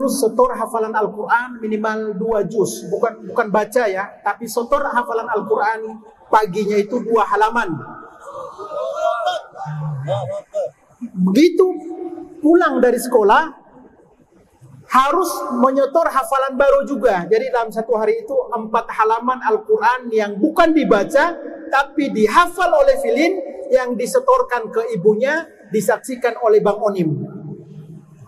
harus setor hafalan Al-Quran minimal 2 juz. Bukan baca ya, tapi setor hafalan Al-Quran paginya itu 2 halaman. Begitu pulang dari sekolah harus menyetor hafalan baru juga. Jadi dalam satu hari itu 4 halaman Al-Quran yang bukan dibaca tapi dihafal oleh Filin, yang disetorkan ke ibunya, disaksikan oleh Bang Onim.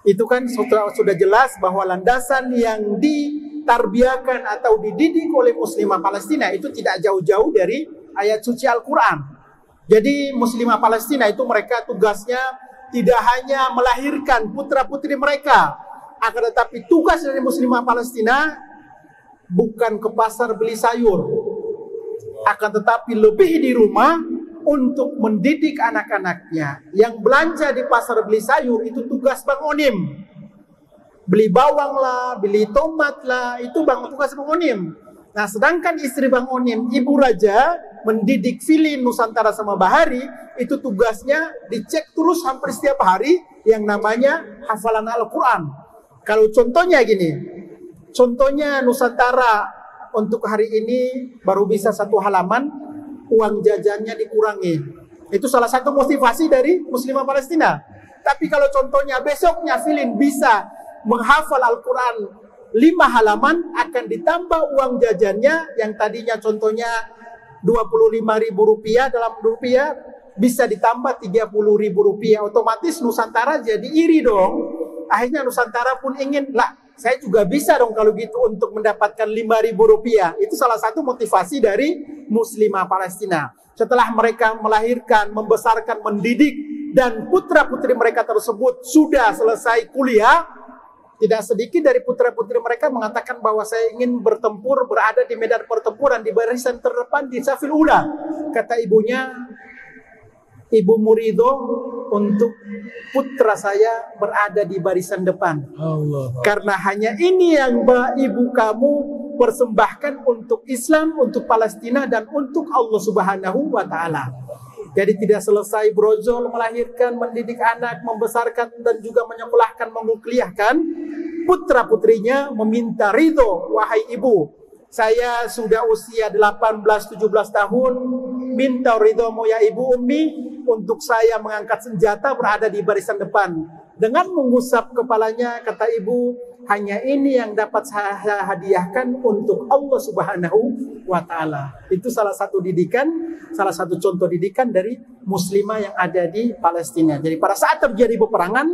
Itu kan sudah jelas bahwa landasan yang ditarbiyakan atau dididik oleh muslimah Palestina itu tidak jauh-jauh dari ayat suci Al-Quran. Jadi muslimah Palestina itu mereka tugasnya tidak hanya melahirkan putra-putri mereka, akan tetapi tugas dari muslimah Palestina bukan ke pasar beli sayur, akan tetapi lebih di rumah untuk mendidik anak-anaknya. Yang belanja di pasar beli sayur itu tugas Bang Onim. Beli bawang lah, beli tomat lah, itu tugas Bang Onim. Nah, sedangkan istri Bang Onim, Ibu Raja, mendidik Filin, Nusantara sama Bahari, itu tugasnya dicek terus hampir setiap hari yang namanya hafalan Al-Quran. Kalau contohnya gini, contohnya Nusantara untuk hari ini baru bisa 1 halaman, uang jajannya dikurangi. Itu salah satu motivasi dari muslimah Palestina. Tapi kalau contohnya besoknya Filin bisa menghafal Al-Quran 5 halaman, akan ditambah uang jajannya yang tadinya contohnya Rp25.000 dalam rupiah, bisa ditambah Rp30.000. Otomatis Nusantara jadi iri dong. Akhirnya Nusantara pun ingin, lah saya juga bisa dong kalau gitu untuk mendapatkan Rp5.000. Itu salah satu motivasi dari muslimah Palestina. Setelah mereka melahirkan, membesarkan, mendidik, dan putra-putri mereka tersebut sudah selesai kuliah, tidak sedikit dari putra-putri mereka mengatakan bahwa saya ingin bertempur, berada di medan pertempuran, di barisan terdepan, di safil ula. Kata ibunya, ibu Murido untuk putra saya berada di barisan depan. Allah. Karena hanya ini yang ibu kamu persembahkan untuk Islam, untuk Palestina, dan untuk Allah Subhanahu wa Ta'ala. Jadi tidak selesai brojol melahirkan, mendidik anak, membesarkan, dan juga menyekolahkan, menguliahkan. Putra-putrinya meminta ridho, wahai ibu, saya sudah usia 18-17 tahun, minta ridhomu ya ibu Ummi, untuk saya mengangkat senjata berada di barisan depan. Dengan mengusap kepalanya, kata ibu, hanya ini yang dapat saya hadiahkan untuk Allah Subhanahu wa Ta'ala. Itu salah satu didikan, salah satu contoh didikan dari muslimah yang ada di Palestina. Jadi pada saat terjadi peperangan,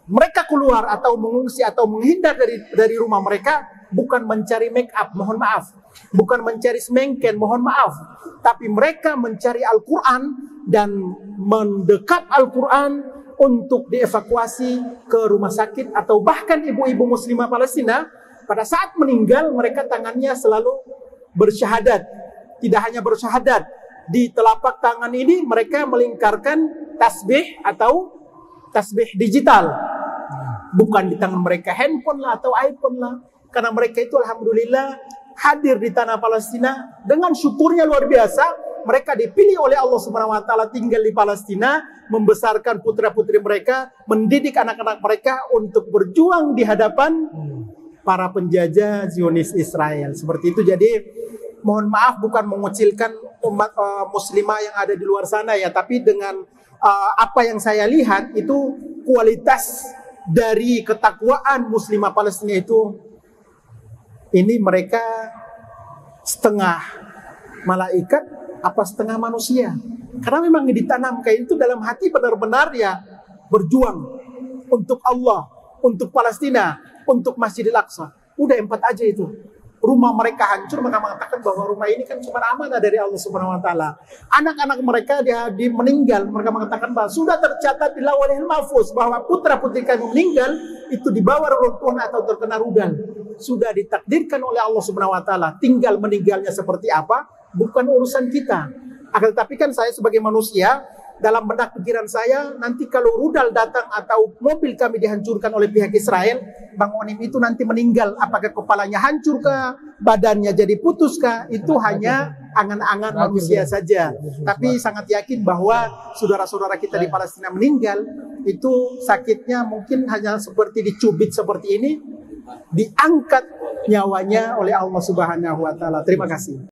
mereka keluar atau mengungsi atau menghindar dari rumah mereka, bukan mencari make up, mohon maaf, bukan mencari semengken, mohon maaf, tapi mereka mencari Al-Quran dan mendekat Al-Quran untuk dievakuasi ke rumah sakit. Atau bahkan ibu-ibu muslimah Palestina pada saat meninggal, mereka tangannya selalu bersyahadat. Tidak hanya bersyahadat, di telapak tangan ini mereka melingkarkan tasbih atau tasbih digital. Bukan di tangan mereka handphone lah atau iPhone lah. Karena mereka itu alhamdulillah hadir di tanah Palestina dengan syukurnya luar biasa. Mereka dipilih oleh Allah Subhanahu wa Ta'ala tinggal di Palestina, membesarkan putra-putri mereka, mendidik anak-anak mereka untuk berjuang di hadapan para penjajah Zionis Israel. Seperti itu. Jadi mohon maaf bukan mengucilkan umat muslimah yang ada di luar sana ya, tapi dengan apa yang saya lihat itu kualitas dari ketakwaan muslimah Palestina itu, ini mereka setengah malaikat apa setengah manusia. Karena memang ditanam kayak itu dalam hati, benar-benar ya berjuang untuk Allah, untuk Palestina, untuk Masjidil Aqsa. Udah 4 aja itu. Rumah mereka hancur, mereka mengatakan bahwa rumah ini kan cuma amanah dari Allah Subhanahu wa Ta'ala. Anak-anak mereka dia meninggal, mereka mengatakan bahwa sudah tercatat di Lauhul Mahfuz bahwa putra-putri kami meninggal itu dibawa reruntuhan atau terkena rudal. Sudah ditakdirkan oleh Allah Subhanahu wa Ta'ala. Tinggal meninggalnya seperti apa bukan urusan kita. Akan tetapi kan saya sebagai manusia dalam benak pikiran saya, nanti kalau rudal datang atau mobil kami dihancurkan oleh pihak Israel, Bang Onim itu nanti meninggal. Apakah kepalanya hancur kah? Badannya jadi putus kah? Itu hanya angan-angan manusia saja. Tapi sangat yakin bahwa saudara-saudara kita di Palestina meninggal, itu sakitnya mungkin hanya seperti dicubit seperti ini, diangkat nyawanya oleh Allah Subhanahu wa taala. Terima kasih.